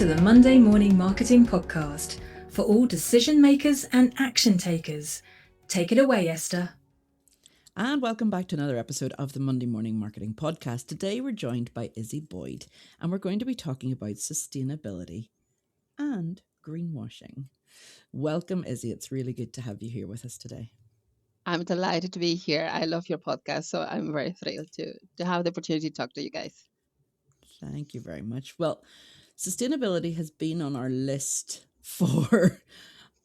to the Monday Morning Marketing Podcast for all decision makers and action takers. Take it away, Esther. And welcome back to another episode of the Monday Morning Marketing Podcast. Today we're joined by Izy Boyd, and we're going to be talking about sustainability and greenwashing. Welcome, Izy. It's really good to have you here with us today. I'm delighted to be here. I love your podcast, so I'm very thrilled to have the opportunity to talk to you guys. Thank you very much. Well, sustainability has been on our list for,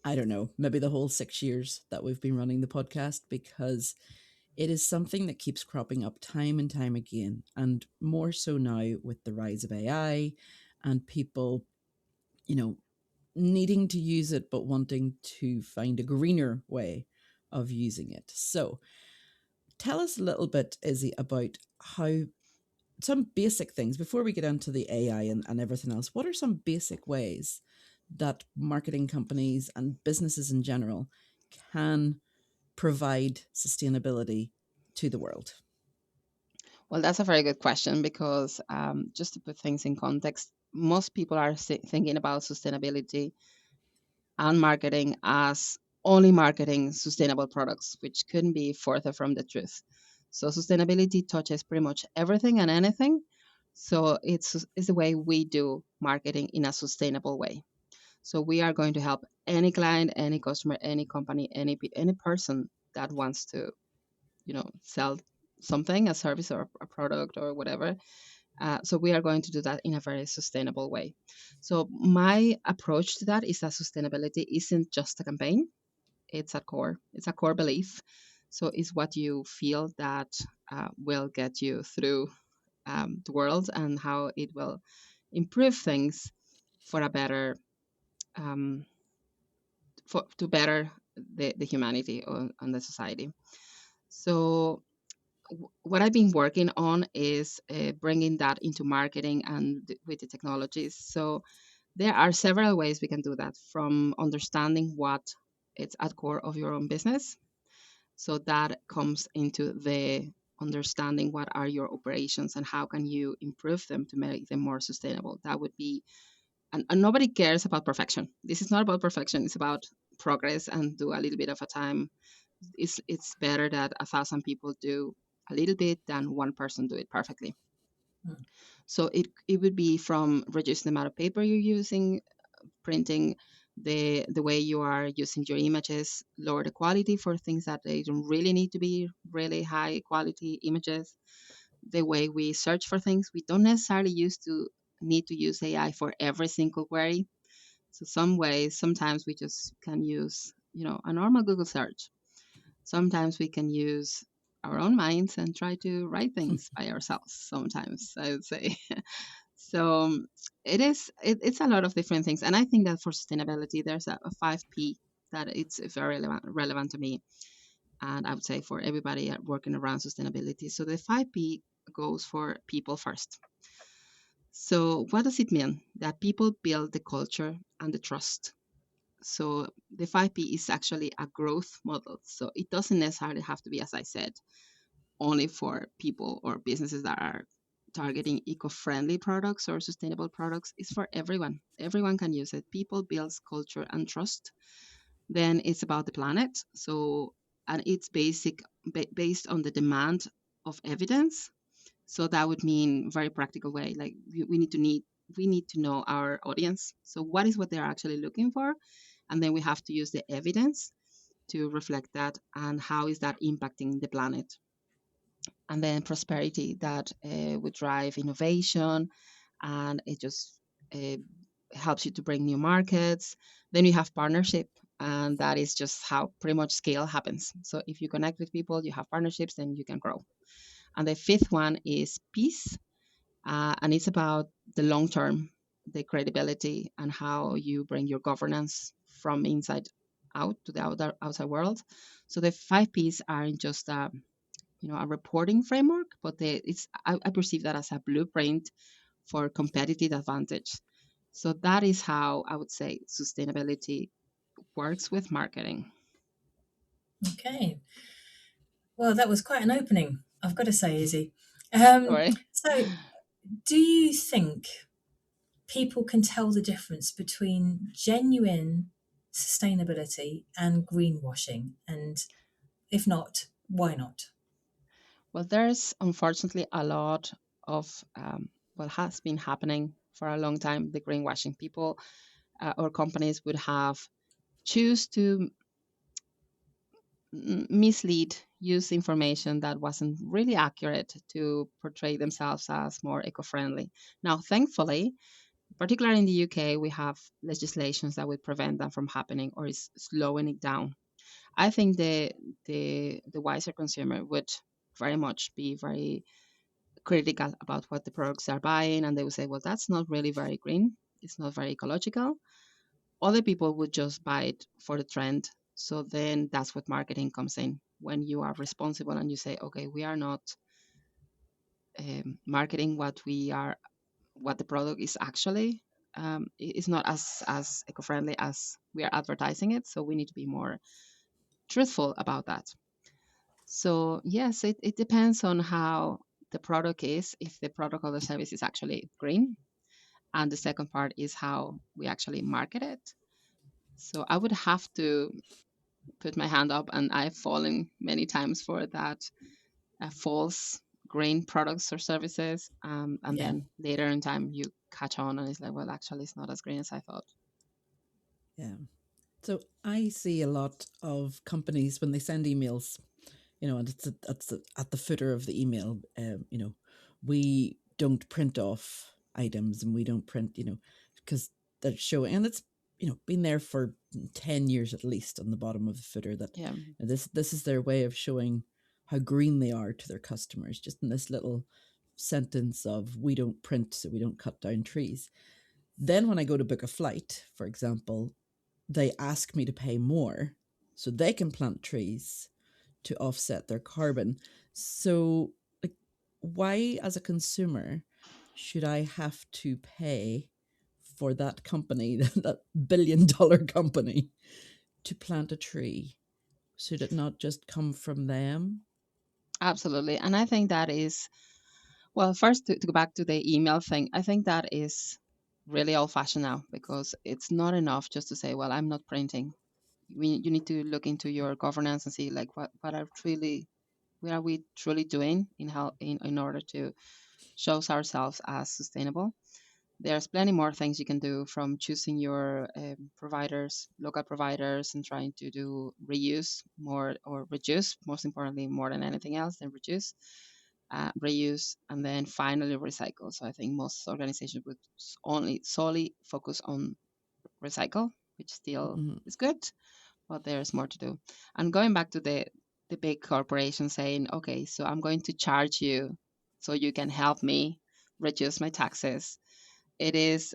I don't know, maybe the whole 6 years that we've been running the podcast, because it is something that keeps cropping up time and time again, and more so now with the rise of AI and people, needing to use it but wanting to find a greener way of using it. So tell us a little bit, Izy, about how some basic things before we get into the AI and everything else. What are some basic ways that marketing companies and businesses in general can provide sustainability to the world? Well, that's a very good question because just to put things in context, most people are thinking about sustainability and marketing as only marketing sustainable products, which couldn't be further from the truth. So sustainability touches pretty much everything and anything. So it's the way we do marketing in a sustainable way. So we are going to help any client, any customer, any company, any person that wants to, sell something, a service or a product or whatever. So we are going to do that in a very sustainable way. So my approach to that is that sustainability isn't just a campaign; it's a core. It's a core belief. So it's what you feel that will get you through the world and how it will improve things for a better um, to better the humanity on the society. So what I've been working on is bringing that into marketing and with the technologies. So there are several ways we can do that, from understanding what it's at core of your own business. So that comes into the understanding what are your operations and how can you improve them to make them more sustainable. That would be, and nobody cares about perfection. This is not about perfection. It's about progress and do a little bit of a time. It's better that 1,000 people do a little bit than one person do it perfectly. So it would be from reducing the amount of paper you're using, printing, the way you are using your images, lower the quality for things that they don't really need to be really high quality images. The way we search for things, we don't necessarily need to use AI for every single query. So sometimes we just can use, a normal Google search. Sometimes we can use our own minds and try to write things by ourselves. Sometimes I would say. So it's a lot of different things, and I think that for sustainability, there's a 5P that it's very relevant to me, and I would say for everybody working around sustainability. So the 5P goes for people first. So what does it mean? That people build the culture and the trust. So the 5P is actually a growth model. So it doesn't necessarily have to be, as I said, only for people or businesses that are targeting eco-friendly products or sustainable products. It's for everyone. Everyone can use it. People builds culture and trust. Then it's about the planet. So, and it's based on the demand of evidence. So that would mean very practical way. Like we need to know our audience. So what is what they're actually looking for, and then we have to use the evidence to reflect that and how is that impacting the planet. And then prosperity that would drive innovation, and it just uh, helps you to bring new markets. Then you have partnership, and that is just how pretty much scale happens. So if you connect with people, you have partnerships, then you can grow. And the fifth one is peace, and it's about the long term, the credibility, and how you bring your governance from inside out to the outside world. So the 5Ps aren't just a reporting framework, but I perceive that as a blueprint for competitive advantage. So that is how I would say sustainability works with marketing. Okay. Well, that was quite an opening, I've got to say, Izy. Sorry. So, do you think people can tell the difference between genuine sustainability and greenwashing? And if not, why not? Well, there's unfortunately a lot of has been happening for a long time. The greenwashing people or companies would have choose to mislead, use information that wasn't really accurate to portray themselves as more eco-friendly. Now, thankfully, particularly in the UK, we have legislations that would prevent that from happening or is slowing it down. I think the wiser consumer would very much be very critical about what the products are buying, and they would say, well, that's not really very green, it's not very ecological. Other people would just buy it for the trend. So then that's what marketing comes in, when you are responsible and you say, okay, we are not marketing what the product is actually. It's not as eco-friendly as we are advertising it, so we need to be more truthful about that. So yes, it depends on how the product is, if the product or the service is actually green. And the second part is how we actually market it. So I would have to put my hand up, and I've fallen many times for that false green products or services. And Yeah. then later in time, you catch on, and it's like, well, actually, it's not as green as I thought. Yeah. So I see a lot of companies when they send emails, and at the footer of the email, we don't print off items and we don't print, because they're showing, and it's, been there for 10 years at least on the bottom of the footer that Yeah, this is their way of showing how green they are to their customers, just in this little sentence of, we don't print, so we don't cut down trees. Then when I go to book a flight, for example, they ask me to pay more so they can plant trees to offset their carbon. So, like, why, as a consumer, should I have to pay for that company, that $1 billion company, to plant a tree? Should it not just come from them? absolutely. And I think that is, well, first to go back to the email thing, I think that is really old fashioned now, because it's not enough just to say, well, I'm not printing. You need to look into your governance and see, like, what are we truly doing in order to show ourselves as sustainable. There's plenty more things you can do, from choosing your providers, local providers, and trying to do reuse more, or reduce, most importantly, more than anything else, than reduce, reuse, and then finally recycle. So I think most organizations would only solely focus on recycle, which still Mhm. is good, but there's more to do. And going back to the big corporation saying, okay, so I'm going to charge you so you can help me reduce my taxes. It is,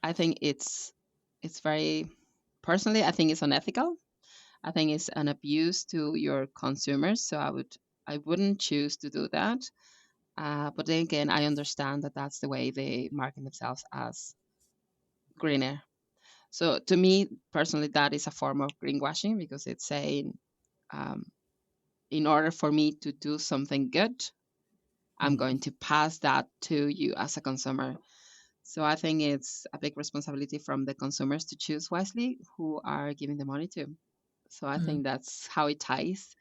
I think it's very, personally, I think it's unethical. I think it's an abuse to your consumers. So I wouldn't choose to do that. But then again, I understand that that's the way they market themselves as greener. So to me personally, that is a form of greenwashing, because it's saying, um, in order for me to do something good, I'm Mm. going to pass that to you as a consumer. So I think it's a big responsibility from the consumers to choose wisely who are giving the money to. So I Mm. think that's how it ties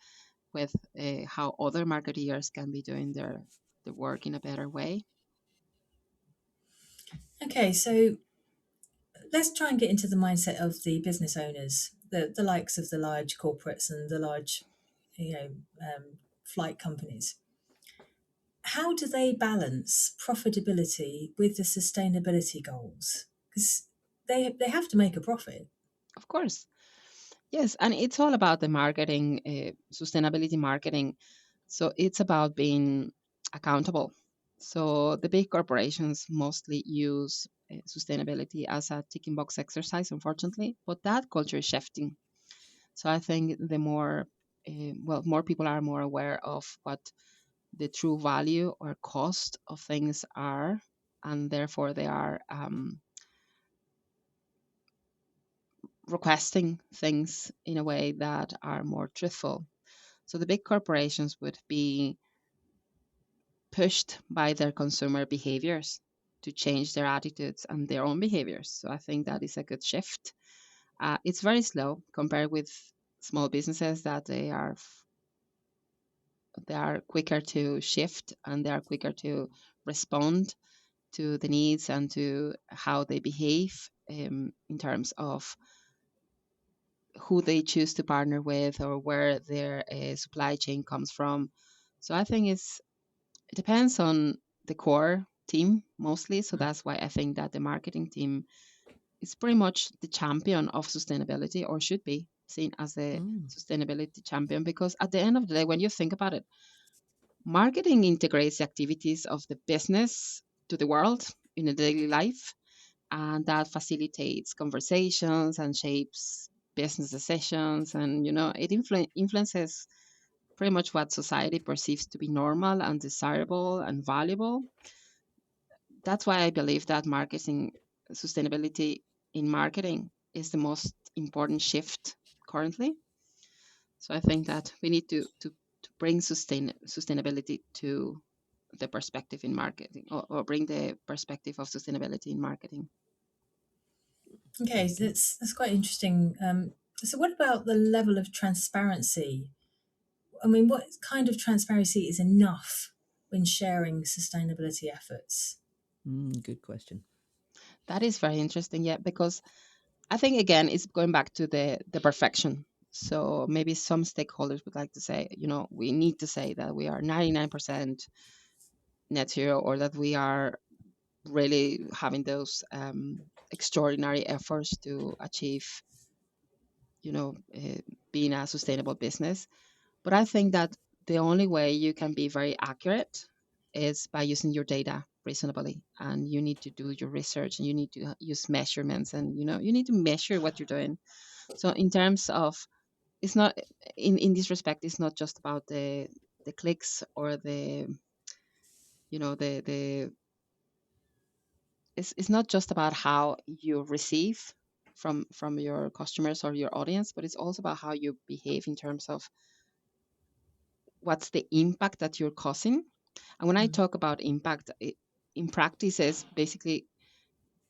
with how other marketeers can be doing their work in a better way. Okay, so let's try and get into the mindset of the business owners, the likes of the large corporates and the large, you know, flight companies. How do they balance profitability with the sustainability goals? Because they have to make a profit. Of course. Yes, and it's all about the marketing, sustainability marketing. So it's about being accountable. So the big corporations mostly use sustainability as a ticking box exercise, unfortunately, but that culture is shifting. So I think the more, more people are more aware of what the true value or cost of things are, and therefore they are requesting things in a way that are more truthful. So the big corporations would be pushed by their consumer behaviors. to change their attitudes and their own behaviors. So I think that is a good shift. It's very slow compared with small businesses that they are quicker to shift and they are quicker to respond to the needs and to how they behave in terms of who they choose to partner with or where their supply chain comes from. So I think it depends on the core team mostly. So that's why I think that the marketing team is pretty much the champion of sustainability, or should be seen as the Mm. sustainability champion, because at the end of the day, when you think about it, marketing integrates the activities of the business to the world in a daily life, and that facilitates conversations and shapes business decisions, and it influences pretty much what society perceives to be normal and desirable and valuable. That's why I believe that marketing sustainability in marketing is the most important shift currently. So I think that we need to bring sustainability to the perspective in marketing, or bring the perspective of sustainability in marketing. Okay, so that's quite interesting. So, what about the level of transparency? I mean, what kind of transparency is enough when sharing sustainability efforts? Good question. That is very interesting, yeah, because I think again it's going back to the perfection. So maybe some stakeholders would like to say, we need to say that we are 99% net zero, or that we are really having those extraordinary efforts to achieve, being a sustainable business. But I think that the only way you can be very accurate is by using your data reasonably, and you need to do your research, and you need to use measurements, and you need to measure what you're doing. So in terms of, it's not, in this respect, it's not just about the clicks or the you know the it's not just about how you receive from your customers or your audience, but it's also about how you behave in terms of what's the impact that you're causing. And when I Mm. talk about impact, in practice is basically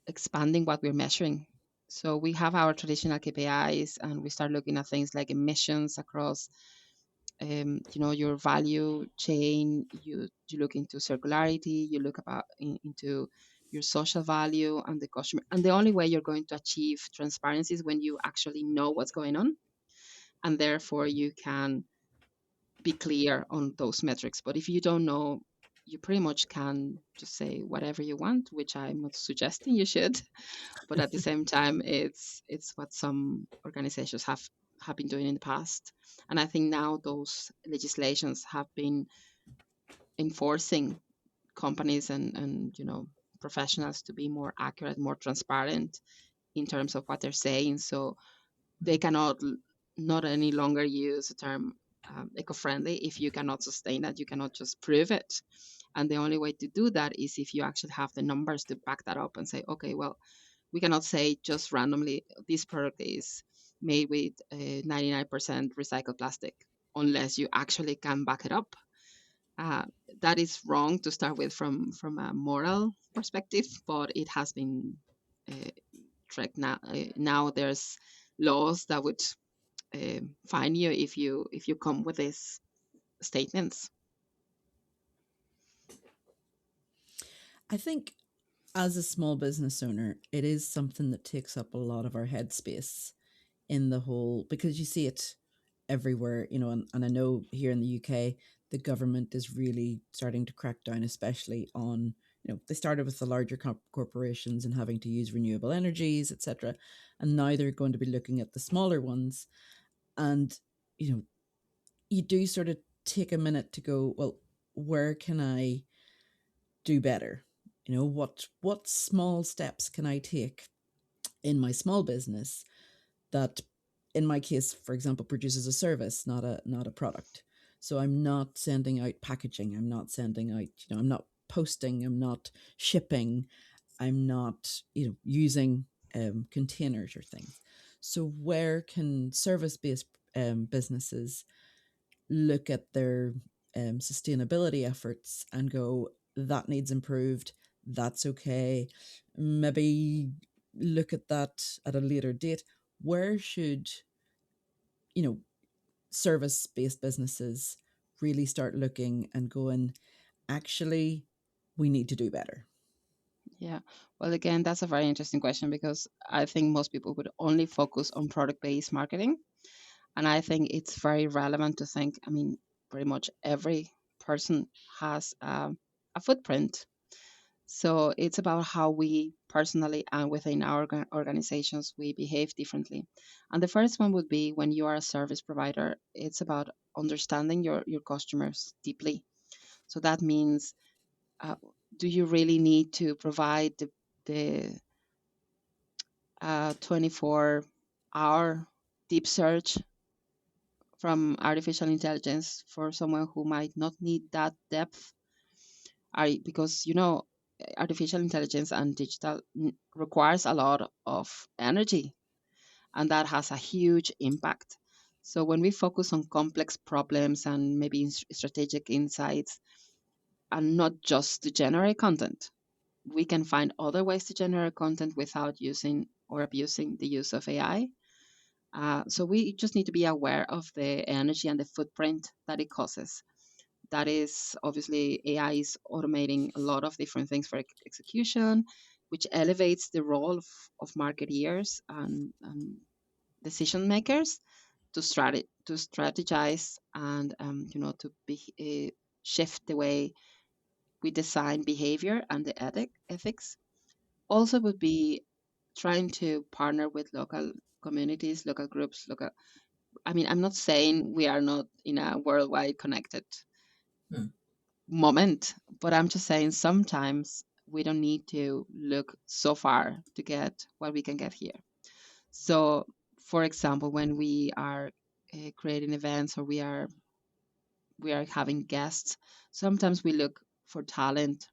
expanding what we're measuring. So we have our traditional KPIs, and we start looking at things like emissions across your value chain. You look into circularity, you look into your social value and the customer. And the only way you're going to achieve transparency is when you actually know what's going on, and therefore you can be clear on those metrics. But if you don't know, you pretty much can just say whatever you want, which I'm not suggesting you should. But at the same time, it's what some organizations have been doing in the past. And I think now those legislations have been enforcing companies and professionals to be more accurate, more transparent in terms of what they're saying. So they cannot not any longer use the term eco-friendly if you cannot sustain that. You cannot just prove it. And the only way to do that is if you actually have the numbers to back that up and say, okay, well, we cannot say just randomly this product is made with 99% recycled plastic unless you actually can back it up. uh, that is wrong to start with from a moral perspective, but it has been uh, tracked now. Now there's laws that would fine you if you come with these statements. I think as a small business owner, it is something that takes up a lot of our headspace in the whole, because you see it everywhere, and I know here in the UK, the government is really starting to crack down, especially on, they started with the larger corporations and having to use renewable energies, etc. And now they're going to be looking at the smaller ones. And, you know, you do sort of take a minute to go, well, where can I do better? What small steps can I take in my small business that, in my case, for example, produces a service, not a product. So I'm not sending out packaging, I'm not sending out, I'm not posting, I'm not shipping, I'm not, using containers or things. So where can service-based businesses look at their sustainability efforts and go, that needs improved, that's okay. Maybe look at that at a later date. Where should, you know, service based businesses really start looking and going, actually, we need to do better? Yeah. Well, again, that's a very interesting question because I think most people would only focus on product based marketing. And I think it's very relevant to think, I mean, pretty much every person has a footprint. So it's about how we personally and within our organizations we behave differently. And the first one would be when you are a service provider, it's about understanding your customers deeply. So that means, uh, do you really need to provide the 24-hour deep search from artificial intelligence for someone who might not need that depth? Because artificial intelligence and digital requires a lot of energy, and that has a huge impact. So when we focus on complex problems and maybe strategic insights, and not just to generate content, we can find other ways to generate content without using or abusing the use of AI. So we just need to be aware of the energy and the footprint that it causes. That is obviously AI is automating a lot of different things for execution, which elevates the role of marketeers and decision makers to strategize and to shift the way we design behavior and the ethics. Also would be trying to partner with local communities, local groups, local. I mean, I'm not saying we are not in a worldwide connected Hmm. moment, but I'm just saying sometimes we don't need to look so far to get what we can get here. So, for example, when we are creating events or we are having guests, sometimes we look for talent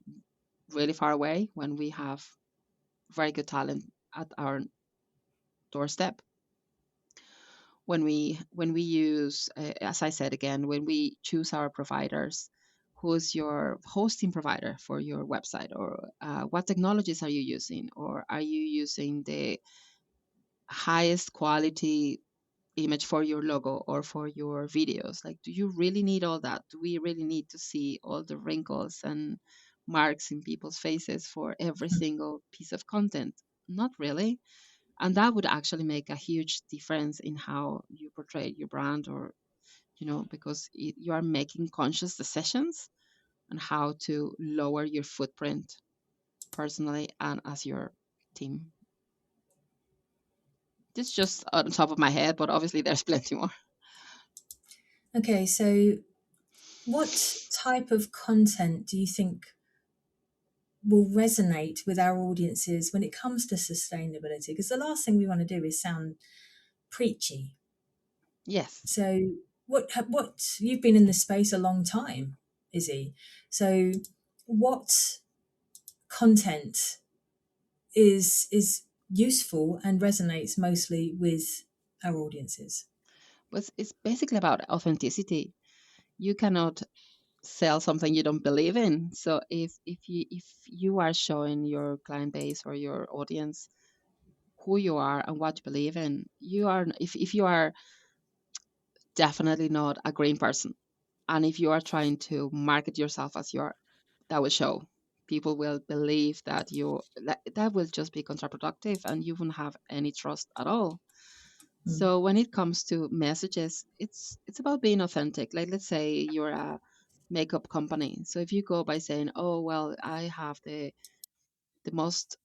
really far away when we have very good talent at our doorstep. When we use, as I said again, when we choose our providers, who's your hosting provider for your website, or what technologies are you using, or are you using the highest quality image for your logo or for your videos? Like, do you really need all that? Do we really need to see all the wrinkles and marks in people's faces for every single piece of content? Not really. And that would actually make a huge difference in how you portray your brand, or because you are making conscious decisions on how to lower your footprint personally and as your team. This is just on top of my head, but obviously there's plenty more. Okay, so what type of content do you think will resonate with our audiences when it comes to sustainability? Because the last thing we want to do is sound preachy. Yes. So, what you've been in this space a long time, Izzy. So, what content is useful and resonates mostly with our audiences? But it's basically about authenticity. You cannot sell something you don't believe in. So if you are showing your client base or your audience who you are and what you believe in, you are if you are definitely not a green person, and if you are trying to market yourself as you are, that will show. People will believe that that will just be counterproductive, and you won't have any trust at all. Mm. So when it comes to messages, it's about being authentic. Like, let's say you're a makeup company. So if you go by saying, "Oh well, I have the most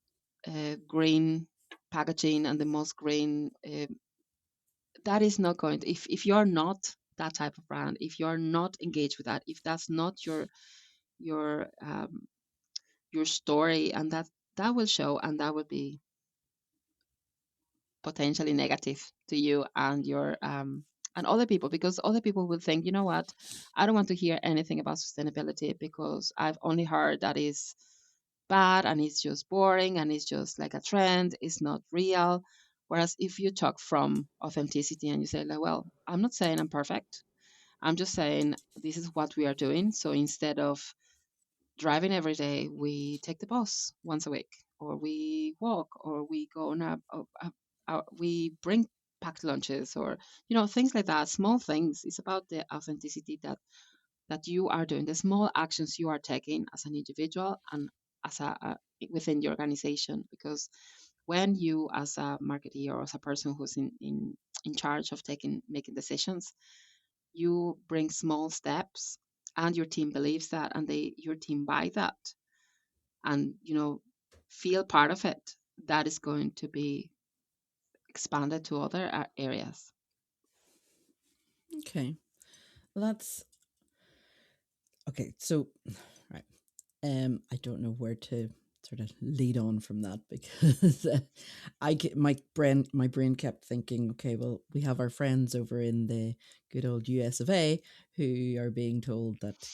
green packaging and the most green," that is not going to. If you're not that type of brand, if you're not engaged with that, if that's not your your story, and that will show, and that would be potentially negative to you and your and other people, because other people will think, you know what, I don't want to hear anything about sustainability because I've only heard that is bad and it's just boring and it's just like a trend, it's not real. Whereas if you talk from authenticity and you say, like, well, I'm not saying I'm perfect, I'm just saying this is what we are doing. So instead of driving every day, we take the bus once a week, or we walk, or we go on we bring packed lunches, or things like that. Small things. It's about the authenticity that you are doing, the small actions you are taking as an individual and as within the organization. Because when you, as a marketer or as a person who's in charge of making decisions, you bring small steps, and your team believes that, and your team buy that, and feel part of it, that is going to be expanded to other areas. Okay. Well, that's okay. So, right. I don't know where to sort of lead on from that, because my brain kept thinking, okay, well, we have our friends over in the good old US of A who are being told that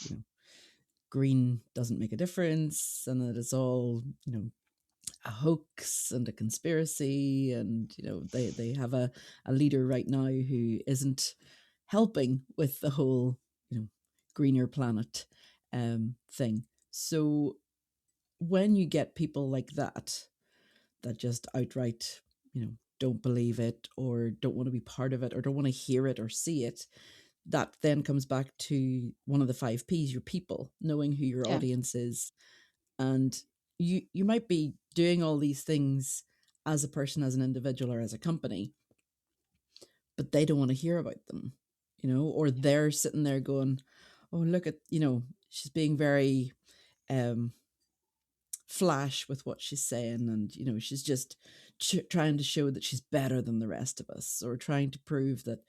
green doesn't make a difference, and that it's all a hoax and a conspiracy, and they have a leader right now who isn't helping with the whole greener planet thing. So when you get people like that just outright don't believe it, or don't want to be part of it, or don't want to hear it or see it, that then comes back to one of the 5 P's: your people, knowing who your Yeah, audience is. And you might be doing all these things as a person, as an individual, or as a company, but they don't want to hear about them, or they're sitting there going, oh, look at, she's being very um flash with what she's saying, and she's just trying to show that she's better than the rest of us, or trying to prove that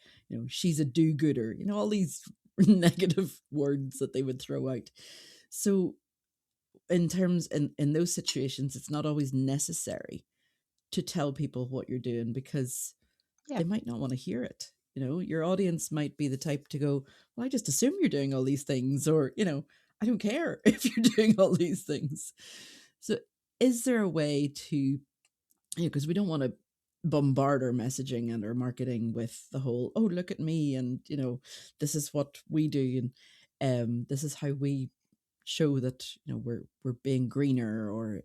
she's a do-gooder, all these negative words that they would throw out. So in those situations, it's not always necessary to tell people what you're doing, because yeah, they might not want to hear it. Your audience might be the type to go, well, I just assume you're doing all these things, or I don't care if you're doing all these things. So is there a way to, because we don't want to bombard our messaging and our marketing with the whole, oh, look at me, and this is what we do, and this is how we show that we're being greener, or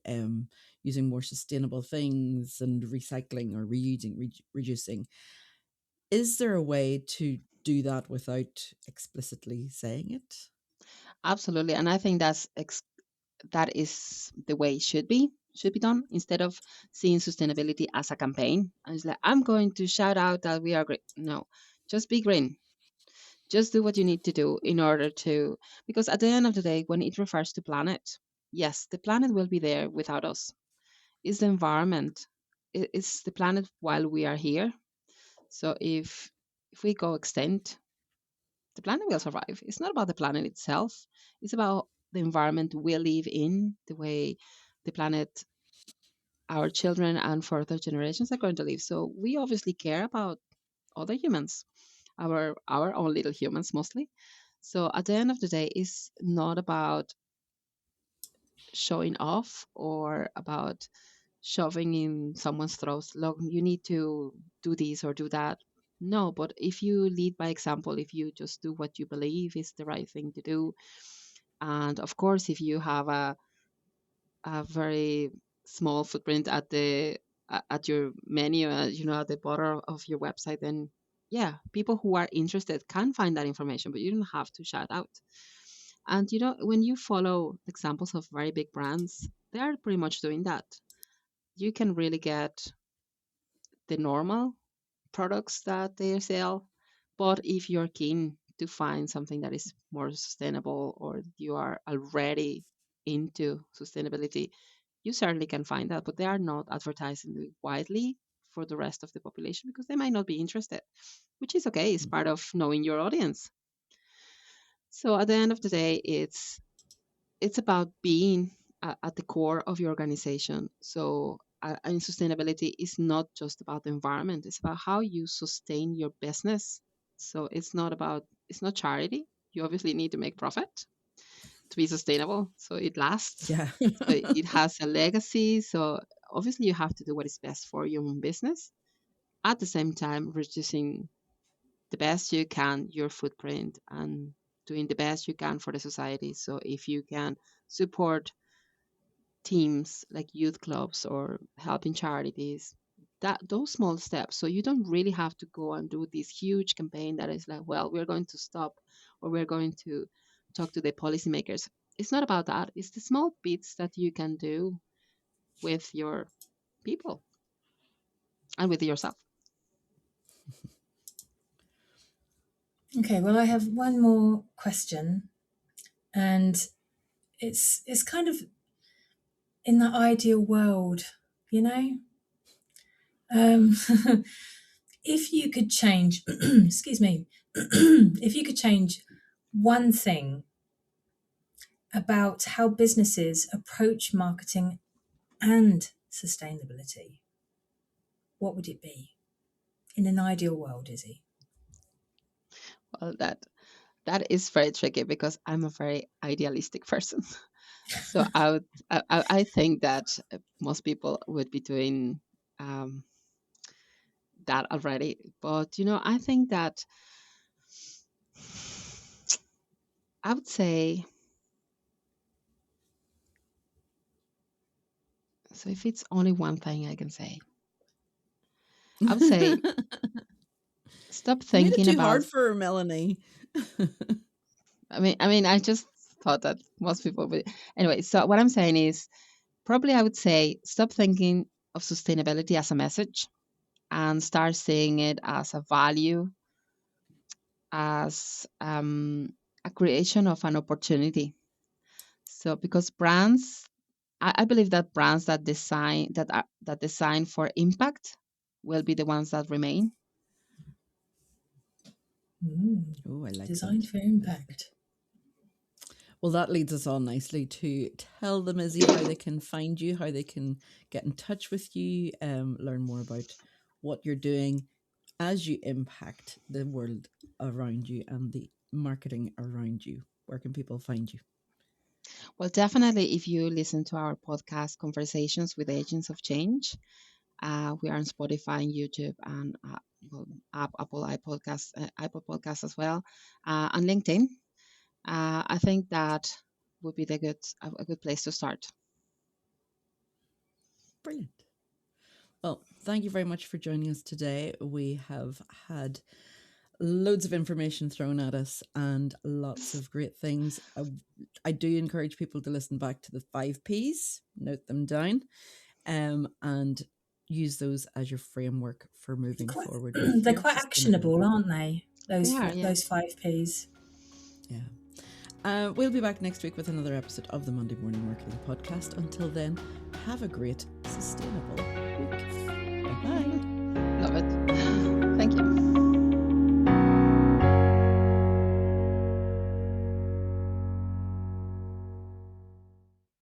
using more sustainable things, and recycling, or reusing, reducing. Is there a way to do that without explicitly saying it? absolutely. And I think that is the way it should be done, instead of seeing sustainability as a campaign. And it's like, I'm going to shout out that we are great. No, just be green. Just do what you need to do in order to, because at the end of the day, when it refers to planet, yes, the planet will be there without us. It's the environment. It's the planet while we are here. So if we go extinct, the planet will survive. It's not about the planet itself. It's about the environment we live in, the way the planet, our children and further generations are going to live. So we obviously care about other humans, our own little humans mostly. So at the end of the day, it's not about showing off or about shoving in someone's throats, look, you need to do this or do that. No, but if you lead by example, if you just do what you believe is the right thing to do, and of course, if you have a very small footprint at your menu, at the bottom of your website, then yeah, people who are interested can find that information, but you don't have to shout out. And when you follow examples of very big brands, they are pretty much doing that. You can really get the normal products that they sell. But if you're keen to find something that is more sustainable, or you are already into sustainability, you certainly can find that. But they are not advertising it widely for the rest of the population because they might not be interested, which is okay. It's part of knowing your audience. So at the end of the day, it's about being at the core of your organization. So, and sustainability is not just about the environment, it's about how you sustain your business. So, it's not charity. You obviously need to make profit to be sustainable. So, it lasts. Yeah. So, it has a legacy. So, obviously, you have to do what is best for your own business. At the same time, reducing the best you can your footprint and doing the best you can for the society. So if you can support teams like youth clubs or helping charities, that those small steps, so you don't really have to go and do this huge campaign that is like, well, we're going to stop or we're going to talk to the policymakers. It's not about that. It's the small bits that you can do with your people and with yourself. Okay, well, I have one more question, and it's kind of in that ideal world, you know. Um, if you could change, excuse me, if you could change one thing about how businesses approach marketing and sustainability, what would it be? In an ideal world, Izzy? Well, that is very tricky because I'm a very idealistic person. So I think that most people would be doing um, that already. But I think that I would say, so if it's only one thing I can say, I would say stop You made it thinking too about. hard for her, Melanie. I mean, I just thought that most people would. Anyway, so what I'm saying is probably I would say stop thinking of sustainability as a message and start seeing it as a value, as a creation of an opportunity. So because brands, I believe that brands that design for impact will be the ones that remain. Oh, I like Designed that. for impact. Well, that leads us on nicely to tell them, Izzy, how they can find you, how they can get in touch with you, learn more about what you're doing as you impact the world around you and the marketing around you. Where can people find you? Well, definitely, if you listen to our podcast, Conversations with Agents of Change, we are on Spotify and YouTube and well, Apple Apple Podcasts as well, and LinkedIn. I think that would be a good place to start. Brilliant. Well, thank you very much for joining us today. We have had loads of information thrown at us and lots of great things. I do encourage people to listen back to the 5 Ps, note them down, and use those as your framework for moving forward with They're your quite sustainability. actionable, aren't they? They are, yeah. Those 5 Ps. Yeah. We'll be back next week with another episode of the Monday Morning Marketing Podcast. Until then, have a great, sustainable week. Bye-bye.